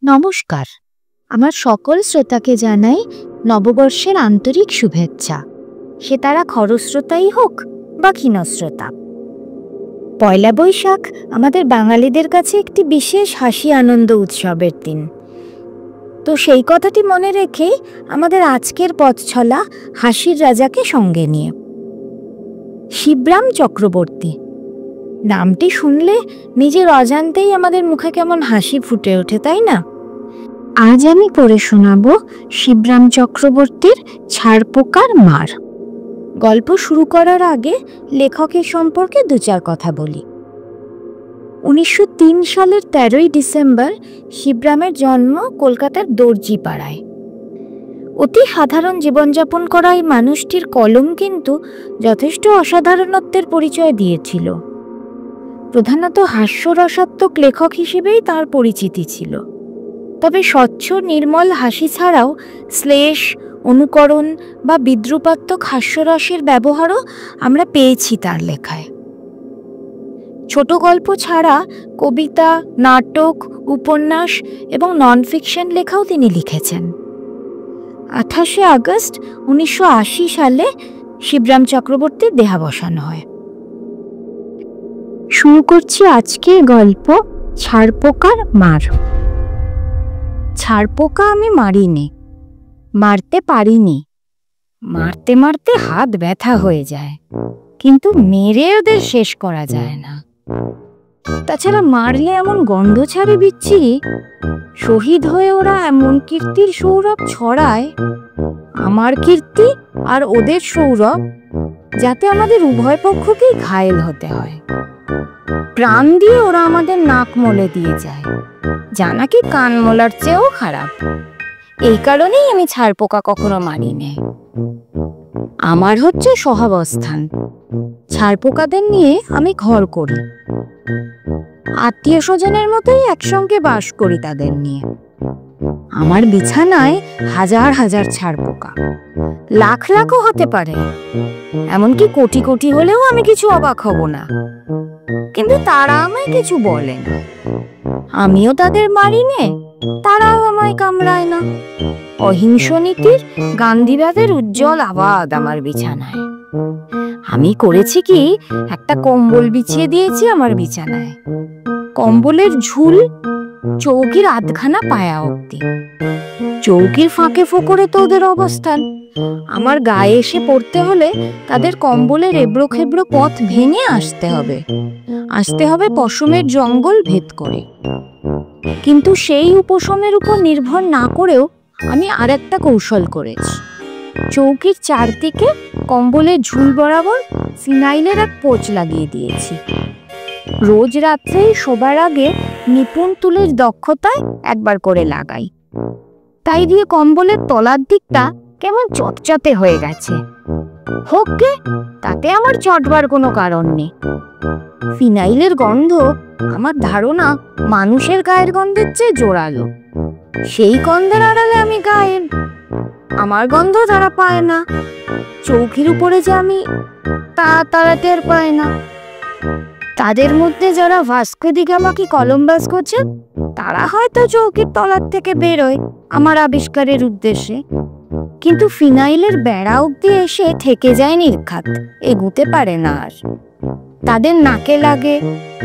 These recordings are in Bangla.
নমস্কার, আমার সকল শ্রোতাকে জানাই নববর্ষের আন্তরিক শুভেচ্ছা। সে তারা খরস্রোতাই হোক বা ক্ষীণস্রোতা। পয়লা বৈশাখ আমাদের বাঙালিদের কাছে একটি বিশেষ হাসি আনন্দ উৎসবের দিন। তো সেই কথাটি মনে রেখেই আমাদের আজকের পথ চলা হাসির রাজাকে সঙ্গে নিয়ে। শিবরাম চক্রবর্তী নামটি শুনলে নিজের অজান্তেই আমাদের মুখে কেমন হাসি ফুটে ওঠে, তাই না? আজ আমি পড়ে শোনাব শিবরাম চক্রবর্তীর ছারপোকার মার। গল্প শুরু করার আগে লেখকের সম্পর্কে দু চার কথা বলি। 1903 সালের 13ই ডিসেম্বর শিবরামের জন্ম কলকাতার দর্জিপাড়ায়। অতি সাধারণ জীবনযাপন করা এই মানুষটির কলম কিন্তু যথেষ্ট অসাধারণত্বের পরিচয় দিয়েছিল। প্রধানত হাস্যরসাত্মক লেখক হিসেবেই তার পরিচিতি ছিল। তবে স্বচ্ছ নির্মল হাসি ছাড়াও শ্লেষ, অনুকরণ বা বিদ্রুপাত্মক হাস্যরসের ব্যবহারও আমরা পেয়েছি তার লেখায়। ছোট গল্প ছাড়া কবিতা, নাটক, উপন্যাস এবং নন ফিকশন লেখাও তিনি লিখেছেন। 28শে আগস্ট 1980 সালে শিবরাম চক্রবর্তীর দেহাবসান হয়। শুরু করছি আজকের গল্প ছারপোকার মার। ছারপোকা আমি মারিনি, মারতে পারিনি। মারতে মারতে হাত ব্যথা হয়ে যায়, কিন্তু মেরে ওদের শেষ করা যায় না। তাছাড়া মারলে এমন গন্ধ ছাড়ে বিচ্ছিরি, শহীদ হয়ে ওরা এমন কীর্তির সৌরভ ছড়ায়, আমার কীর্তি আর ওদের সৌরভ, যাতে আমাদের উভয় পক্ষকেই ঘায়েল হতে হয়। প্রাণ দিয়ে ওরা আমাদের নাক মলে দিয়ে যায়, যা নাকি কান মোলার চেয়েও খারাপ। এই কারণেই আমি ছারপোকা কখনো মারি না। আমার হচ্ছে সহাবস্থান। ছারপোকাদের নিয়ে আমি ঘর করি, আত্মীয় স্বজনের মতোই একসঙ্গে বাস করি তাদের নিয়ে। আমার বিছানায় হাজার হাজার ছারপোকা, লাখ লাখও হতে পারে, এমনকি কোটি কোটি হলেও আমি কিছু অবাক হব না। কিন্তু তারা আমায় কিছু বলে না, আমিও তাদের মারি নে, তারাও আমায় কামড়ায় না। অহিংস নীতির গান্ধীবাদের উজ্জ্বল আবাদ আমার বিছানায়। আমি করেছি কি, একটা কম্বল বিছিয়ে দিয়েছি আমার বিছানায়। কম্বলের ঝুল চৌকির আধখানা পায়া অব্দি। চৌকির ফাঁকে ফোকরে তো ওদের অবস্থান। আমার গায়ে এসে পড়তে হলে তাদের কম্বলের এবড়ো খেবড়ো পথ ভেঙে আসতে হবে পশমের জঙ্গল ভেদ করে। কিন্তু সেই উপশমের উপর নির্ভর না করেও আমি আর একটা কৌশল করেছি। চৌকির চারদিকে কম্বলের ঝুল বরাবর ফিনাইলের এক পোঁচ লাগিয়ে দিয়েছি। রোজ রাত্রে শোবার আগে নিপুণ তুলের দক্ষতায় একবার করে লাগাই। তাই দিয়ে কম্বলের তলার দিকটা কেমন চটচটে হয়ে গেছে। হোক গে, তাতে আমার চটবার কোনো কারণ নেই। ফিনাইলের গন্ধ আমার ধারণা মানুষের গায়ের গন্ধের চেয়ে জোরালো। সেই গন্ধের আড়ালে আমি গায়ের, আমার গন্ধ তারা পায় না। চৌকির উপরে যে আমি, তারা টের পায় না। তাদের মধ্যে যারা ভাস্কো দি গামাকে কলম্বাস করছে, তারা হয়তো চৌকির তলার থেকে বেরোয় আমার আবিষ্কারের উদ্দেশ্যে, কিন্তু ফিনাইলের বেড়া অব্দি এসে থেকে যায় নির্ঘাত, এগুতে পারে না আর। তাদের নাকে লাগে,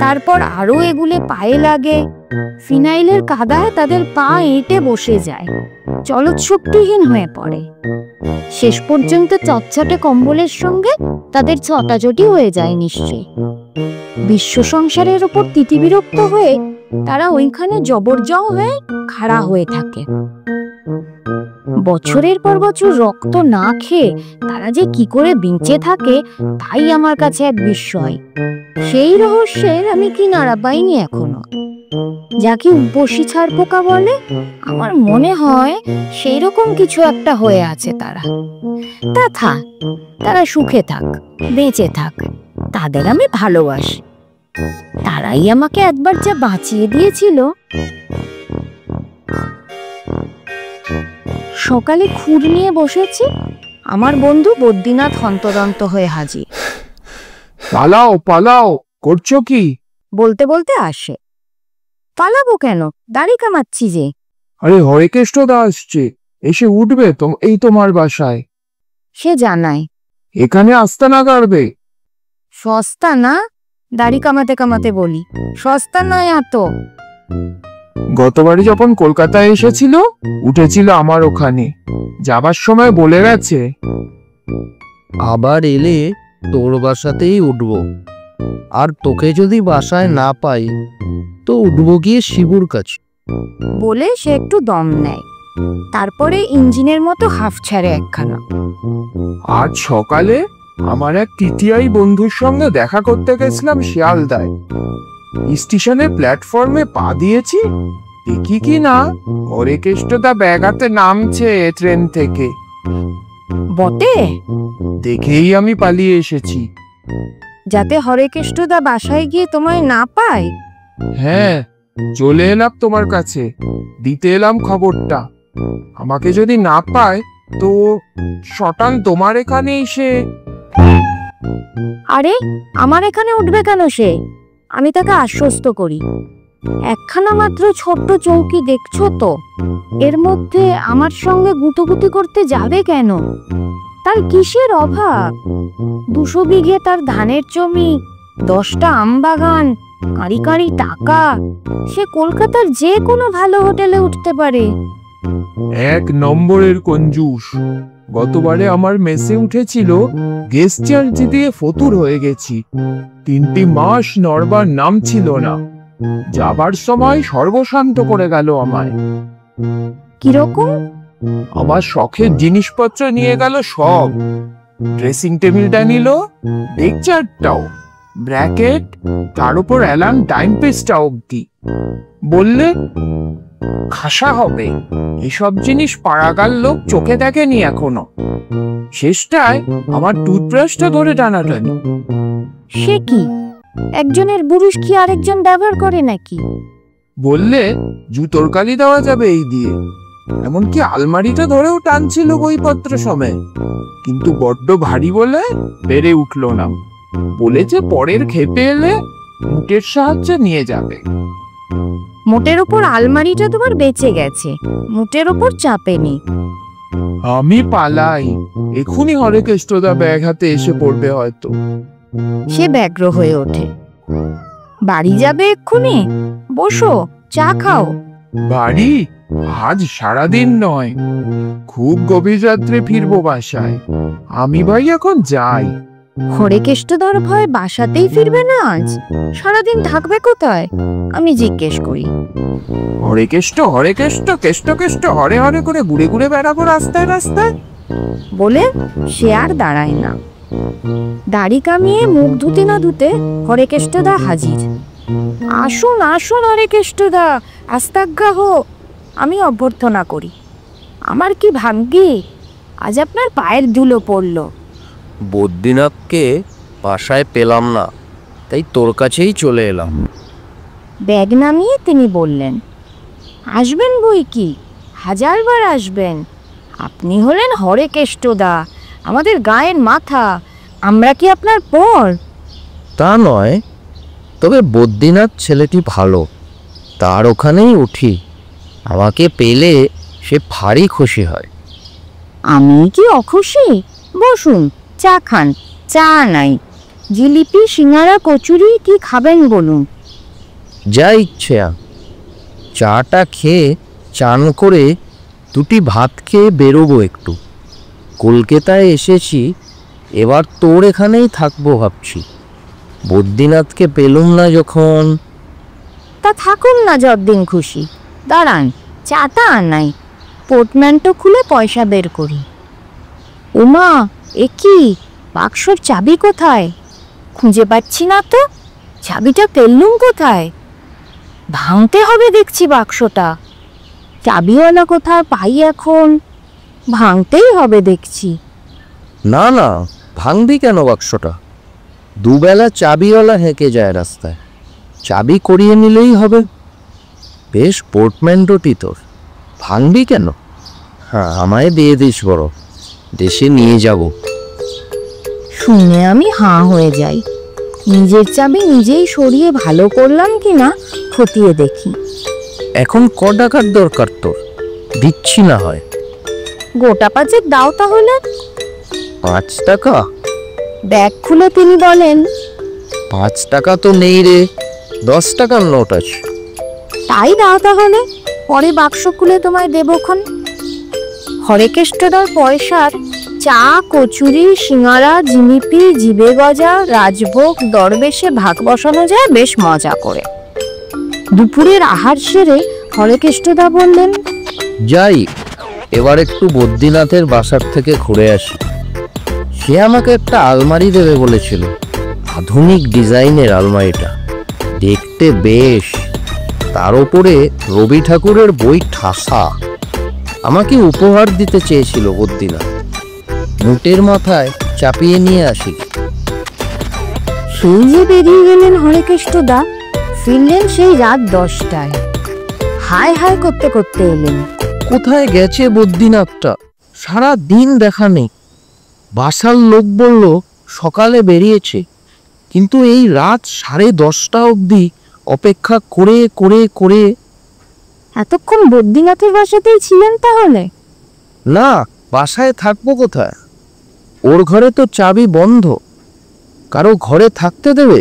তারপর আরো এগুলে পায়ে লাগে। ফিনাইলের কাদায় তাদের পা এঁটে বসে যায়, চলৎ শক্তিহীন হয়ে পড়ে। শেষ পর্যন্ত চটচটে কম্বলের সঙ্গে তাদের ছটাছটি হয়ে যায় নিশ্চয়ই। বিশ্ব সংসারের ওপর তিতিবিরক্ত হয়ে তারা ওইখানে জবরজং হয়ে খাড়া হয়ে থাকে। বছরের পর বছর রক্ত না খেয়ে তারা যে কি করে বেঁচে থাকে, তাই আমার কাছে এক বিস্ময়। সেই রহস্যের আমি কিনারা পাইনি এখনো। যাকে উপসী ছারপোকা বলে, আমার মনে হয় সেই রকম কিছু একটা হয়ে আছে তারা। তা থাক, তারা সুখে থাক, বেঁচে থাক, তাদের আমি ভালোবাসি। তারাই আমাকে একবার যা বাঁচিয়ে দিয়েছিল। সকালে খুর নিয়ে বসেছি, আমার বন্ধু বদ্রীনাথ হন্তদন্ত হয়ে হাজির। পালাও পালাও, করছো কি? বলতে বলতে আসে। পালাবো কেন, দাড়ি কামাচ্ছি যে। আরে হরেকেষ্টদা আসছে, এসে উঠবে তো এই তোমার বাসায়। সে জানায়। এখানে আসতে না পারবে? সস্তা না? দাড়ি কামাতে কামাতে বলি, সস্তা নয় এত। গতবারে যখন কলকাতায় এসেছিল উঠেছিল আমার ওখানে, যাবার সময় বলে গেছে। আবার এলে তোর বাসাতেই উঠবো, আর তোকে যদি বাসায় না পাই তো উঠবো গিয়ে শিবুর কাছে। বলে সে একটু দম নেয়, তারপরে ইঞ্জিনের মতো হাফ ছাড়ে একখানা। আজ সকালে আমার এক টিটিআই বন্ধুর সঙ্গে দেখা করতে গেছিলাম শিয়ালদায়। স্টেশনে প্ল্যাটফর্মে পা দিয়েছি, দেখি কি না হরেকেষ্টদা ব্যাগ হাতে নামছে ট্রেন থেকে। বটে? দেখেই আমি পালিয়ে এসেছি। যাতে হরেকেষ্টদা বাসায় গিয়ে তোমায় না পায়? হ্যাঁ, চলে এলাম তোমার কাছে, দিতে এলাম খবরটা। আমাকে যদি না পায় তো শটান তোমার এখানে এসে। আরে আমার এখানে উঠবে কেন সে? আমি তাকে আশ্বস্ত করি, একখানা মাত্র ছোট্ট চৌকি দেখছো তো, এর মধ্যে আমার সঙ্গে গুটোগুটি করতে যাবে কেন? তার কিসের অভাব? 200 বিঘে তার ধানের জমি, 10টা আম বাগান, কাঁড়ি কাঁড়ি টাকা। সে কলকাতার যে কোনো ভালো হোটেলে উঠতে পারে। এক নম্বরের কঞ্জুস। গতবারে আমার মেসে উঠেছিল, গেস্ট চার্জ দিয়ে ফতুর হয়ে গেছি। 3টি মাস নড়বার নাম ছিল না। যাবার সময় সর্বশান্ত করে গেল আমায়। কিরকম? আমার শখের জিনিসপত্র নিয়ে গেল সব। ড্রেসিং টেবিলটা নিল, ডেক চারটাও, ব্র্যাকেট, তার উপর অ্যালার্ম টাইম পেজটা অব্দি। বললে খাসা হবে, এসব জিনিস পাড়াগার লোক চোখে দেখেনি এখনো। শেষটায় আমার টুথব্রাশটা ধরে টানাটানি। সে কি, একজনের বুরুষ কি আরেকজন ব্যবহার করে নাকি? বললে জুতোর কালি দেওয়া যাবে এই দিয়ে। এমনকি আলমারিটা ধরেও টানছিল বইপত্র সময়, কিন্তু বড্ড ভারী বলে বেড়ে উঠলো না। বলেছে পরের খেপে এলে মুটের সাহায্যে নিয়ে যাবে। মোটের উপর আলমারিটা তোমার বেঁচে গেছে, মুটের উপর চাপেনি। আমি পালাই, এখুনি হরেকেষ্টদা ব্যাগ হাতে এসে পড়বে হয়তো। সে ব্যগ্র হয়ে ওঠে। বাড়ি যাবে এক্ষুনি? বসো, চা খাও। বাড়ি আজ সারাদিন নয়, খুব গভীর রাত্রে ফিরবো বাসায়। আমি ভাই এখন যাই। হরেকেষ্টদার ভয় বাসাতেই ফিরবে না আজ? সারাদিন থাকবে কোথায়? আমি জিজ্ঞেস করি। হরেকেষ্ট হরেকেষ্ট কেষ্ট কেষ্ট হরে হরে করে ঘুরে ঘুরে বেড়াবো রাস্তায় রাস্তায়। বলে সে আর দাঁড়ায় না। দাড়ি কামিয়ে মুখ ধুতে না ধুতে হরেকেষ্টদা হাজির। আসুন আসুন হরেকেষ্টদা, আস্তাজ্ঞা হোক। আমি অভ্যর্থনা করি। আমার কি ভাগ্যি, আজ আপনার পায়ের ধুলো পড়ল। বদ্রীনাথকে বাসায় পেলাম না, তাই তোর কাছেই চলে এলাম। ব্যাগ নামিয়ে তিনি বললেন, আসবেন বই কি, 1000বার আসবেন। আপনি হলেন হরেকেষ্টদা, আমাদের গায়ের মাথা। আমরা কি আপনার পর? তা নয়, তবে বদ্রীনাথ ছেলেটি ভালো, তার ওখানেই উঠি। আমাকে পেলে সে ভারী খুশি হয়। আমি কি অখুশি? বসুন, চা খান। চা নাই, জিলিপি, সিঙ্গারা, কচুরি, কি খাবেন বলুন? যা ইচ্ছে। চাটা খেয়ে চান করে 2টি ভাত খেয়ে বেরোবো একটু। কলকাতায় এসেছি, এবার তোর এখানেই থাকবো ভাবছি। বদ্রীনাথকে পেলুম না যখন। তা থাকুন না যতদিন খুশি। দাঁড়ান, চাটা আনাই, পোর্টম্যানটো খুলে পয়সা বের করি। উমা, এ কি, বাক্সর চাবি কোথায়? খুঁজে পাচ্ছি না তো। চাবিটা পেললুম কোথায়? ভাঙতে হবে দেখছি বাক্সটা। চাবিওয়ালা কোথায় পাই এখন? ভাঙতেই হবে দেখছি। না না, ভাঙবি কেন বাক্সটা? দুবেলা চাবিওয়ালা হেঁকে যায় রাস্তায়, চাবি করিয়ে নিলেই হবে। বেশ পোর্টম্যান্টোটি তোর, ভাঙবি কেন? হ্যাঁ, আমায় দিয়ে দিস বড়, দেশে নিয়ে যাব। শুনে আমি হাঁ হয়ে যাই। নিজের চাবি নিজেই সরিয়ে ভালো করলাম কিনা খতিয়ে দেখি। এখন ক টাকার দরকার তোর? দিচ্ছি না হয়। গোটা পাঁচেক দাও তাহলে। 5 টাকা? ব্যাগ খুলে তিনি বলেন, 5 টাকা তো নেই রে, 10 টাকার নোট আছে। তাই দাও তাহলে, পরে বাক্স খুলে তোমায় দেবক্ষণ। হরেকেষ্টদার পয়সার চা, কচুরি, সিঙ্গারা, জিলিপি, জিবে গজা, রাজভোগ দরবেশে ভাগ বসানো যায় বেশ মজা করে। দুপুরের আহার সেরে হরেকেষ্টদা বললেন, যাই, এবার একটু বদ্রীনাথের বাসার থেকে ঘুরে আসি। সে আমাকে একটা আলমারি দেবে বলেছিল, আধুনিক ডিজাইনের আলমারিটা, দেখতে বেশ, তার উপরে রবি ঠাকুরের বই ঠাসা। আমাকে উপহার দিতে চেয়েছিল বদ্রীনাথ, মুটের মাথায় চাপিয়ে নিয়ে আসি। সেই যে বেরিয়ে গেলেন হরেকেষ্টদা, ফিরলেন সেই রাত 10টায়। হায় হায় করতে করতে এলেন। কোথায় গেছে বদ্রীনাথটা? সারা দিন দেখা নেই। বাসার লোক বলল সকালে বেরিয়েছে, কিন্তু এই রাত 10:30 অবধি অপেক্ষা করে করে করে। এতক্ষণ বদ্রীনাথের বাসাতেই ছিলেন তাহলে? না, বাসায় থাকবো কোথায়? ওর ঘরে তো চাবি বন্ধ, কারো ঘরে থাকতে দেবে?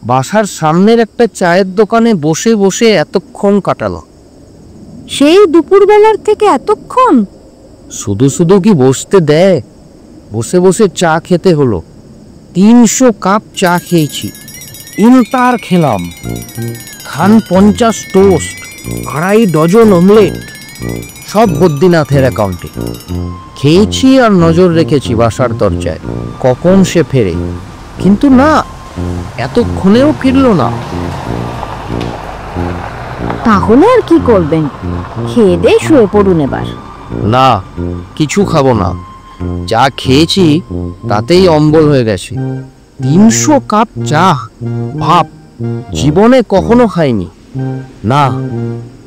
বাসার সামনের একটা চায়ের দোকানে বসে বসে এতক্ষণ কাটালো। সেই দুপুরবেলার থেকে এতক্ষণ? শুধু শুধু কি বসতে দেয়? বসে বসে চা খেতে হলো। 300 কাপ চা খেয়েছি, ইনতার খেলাম, খান 50 টোস্ট, 2.5 ডজন অমলেট, সব বদ্রীনাথের অ্যাকাউন্টে। খেয়েছি আর নজর রেখেছি বাসার দরজায়, কখন সে ফেরে। কিন্তু না, এতক্ষণেও ফিরল না। তাহলে আর কি করবেন? খেয়ে দিয়ে শুয়ে পড়ুন এবার। না, কিছু খাবো না। যা খেয়েছি তাতেই অম্বল হয়ে গেছে। 300 কাপ চা, ভাব, জীবনে কখনো খাইনি। না,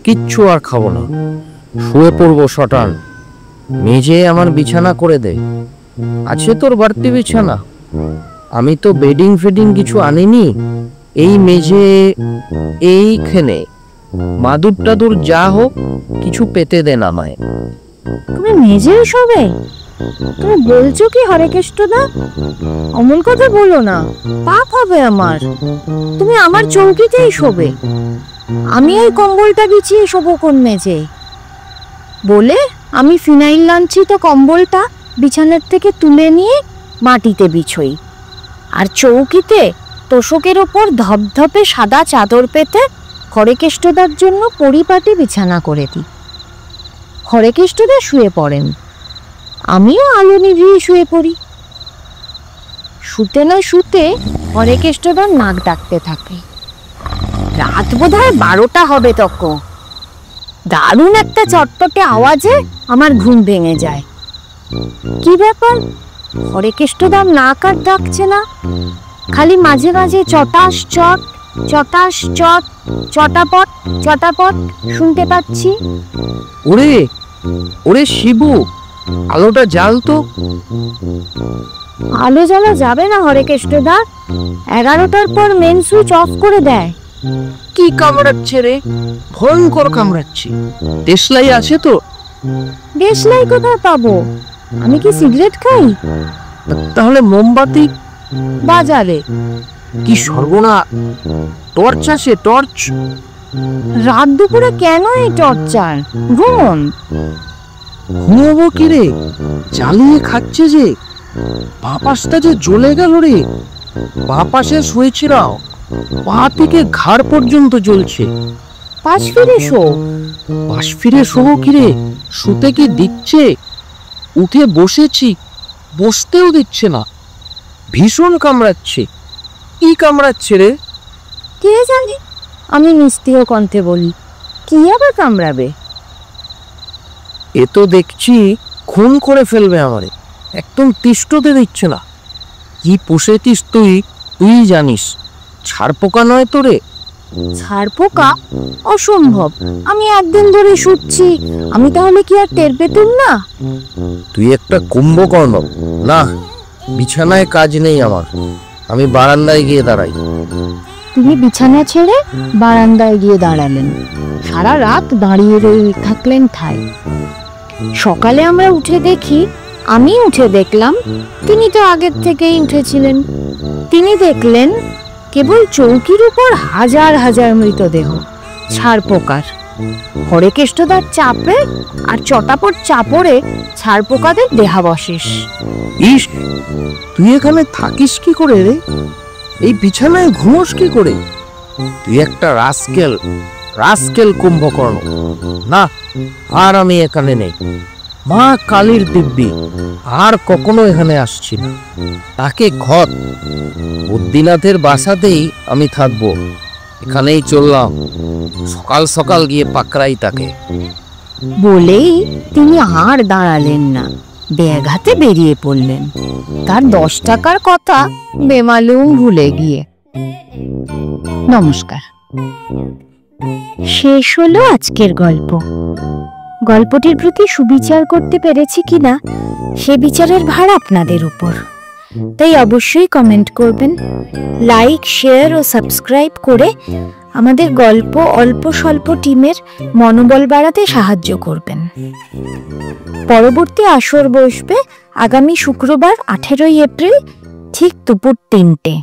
কিচ্ছু আর খাবো না, শুয়ে পড়বো শটান। মেঝে আমার বিছানা করে দে। আছে তোর বাড়তি বিছানা? আমি তো বেডিং ফেডিং কিছু আনিনি। এই মেঝে, এইখানে মাদুর টাদুর যা হোক কিছু পেতে দেন আমায়। তুমি মেঝেই শোবে? তুমি বলছো কি হরেকেষ্টদা? অমন কথা বলো না, পাপ হবে আমার। তুমি আমার চৌকিতেই শোবে, আমি এই কম্বলটা বিছিয়ে শোবো কোন মেঝে? বলে আমি ফিনাইল লাঞ্ছিত কম্বলটা বিছানার থেকে তুলে নিয়ে মাটিতে বিছোই, আর চৌকিতে তোষকের ওপর ধপধপে সাদা চাদর পেতে হরেকেষ্টদার জন্য পরিপাটি বিছানা করে দিই। হরেকেষ্টদা শুয়ে পড়েন, আমিও আলো নিভিয়ে শুয়ে পড়ি। শুতে না শুতে হরেকেষ্টদার নাক ডাকতে থাকে। রাত বোধহয় 12টা হবে তখন। দারুণ একটা চটপটে আওয়াজে আমার ঘুম ভেঙে যায়। কি ব্যাপার, হরেকেষ্টদার নাক আর ডাকছে না, খালি মাঝে মাঝে চটাস চট, চটাস চট, চটাপট চটাপট শুনতে পাচ্ছি। ওরে ওরে শিবু, আলোটা জ্বাল তো। আলো জ্বালা যাবে না হরেকেষ্টদা, 11টার পর মেন সুইচ অফ করে দেয়। কি কামড়াচ্ছে রে? ভয়ঙ্কর কামড়াচ্ছে। দেশলাই আছে তো? দেশলাই কোথায় পাবো? আমি কি সিগারেট খাই? তাহলে মোমবাতি? বাজারে। কি সর্বনাশ! টর্চ আছে, টর্চ? রাত দুপুরে কেন এই টর্চার? ঘুমন। ঘুমবো কি রে, জ্বালিয়ে খাচ্ছে যে। বাপাসটা যে জ্বলে গেল রে। বাপাসে শুয়েছিলাম, পা থেকে ঘাড় পর্যন্ত জ্বলছে। পাশ ফিরে শো। পাশ ফিরে শোবো কি রে? শুতে কি দিচ্ছে? উঠে বসেছি, বসতেও দিচ্ছে না। ভীষণ কামড়াচ্ছে। কি কামড়াচ্ছে রে? কে জানে, আমি মিষ্টিও কণ্ঠে বলি, কি আবার কামড়াবে? এ তো দেখছি খুন করে ফেলবে আমারে, একদম তিষ্ঠতে দিচ্ছে না। কি পুষেছিস তুই, তুই জানিস। ছাড় পোকা নয় তো রে? ছাড় পোকা? অসম্ভব, আমি একদিন ধরে শুচ্ছি, আমি তাহলে কি আর টের পেতুম না? তুই একটা কুম্ভকর্ণ। না, বিছানায় কাজ নেই আমার, আমি বারান্দায় গিয়ে দাঁড়াই। তিনি বিছানা ছেড়ে বারান্দায় গিয়ে দাঁড়ালেন। সারা রাত দাঁড়িয়ে থাকলেন ঠাই। সকালে আমরা উঠে দেখি, আমি উঠে দেখলাম, তিনি তো আগের থেকেই উঠেছিলেন। তিনি দেখলেন কেবল চৌকির উপর হাজার হাজার মৃতদেহ, ছাড় পোকার। হরেকেষ্টদার চাপে আর চটাপট চাপড়ে ছাড় পোকাদের দেহাবশেষ। ইস, তুই এখানে থাকিস কি করে রে? এই বিছানায় ঘুমোস কি করে? তুই একটা রাস্কেল কুম্ভকর্ণ। না, আর আমি এখানে নেই। মা কালীর দিব্যি, আর কখনো এখানে আসছি না। তাকে ঘর বুদ্ধিনাথের বাসাতেই আমি থাকবো। এখানেই চললাম, সকাল সকাল গিয়ে পাকড়াই তাকে। বলেই তিনি আর দাঁড়ালেন না, ব্যাগ হাতে বেরিয়ে পড়লেন, তার 10 টাকার কথা বেমালুম ভুলে গিয়ে। নমস্কার। শেষ হলো আজকের গল্প। গল্পটির প্রতি সুবিচার করতে পেরেছি কিনা সে বিচারের ভার আপনাদের উপর। তাই অবশ্যই কমেন্ট করবেন, লাইক, শেয়ার ও সাবস্ক্রাইব করে আমাদের গল্প অল্প স্বল্প টিমের মনোবল বাড়াতে সাহায্য করবেন। পরবর্তী আসর বসবে আগামী শুক্রবার 18 এপ্রিল ঠিক দুপুর 3টে।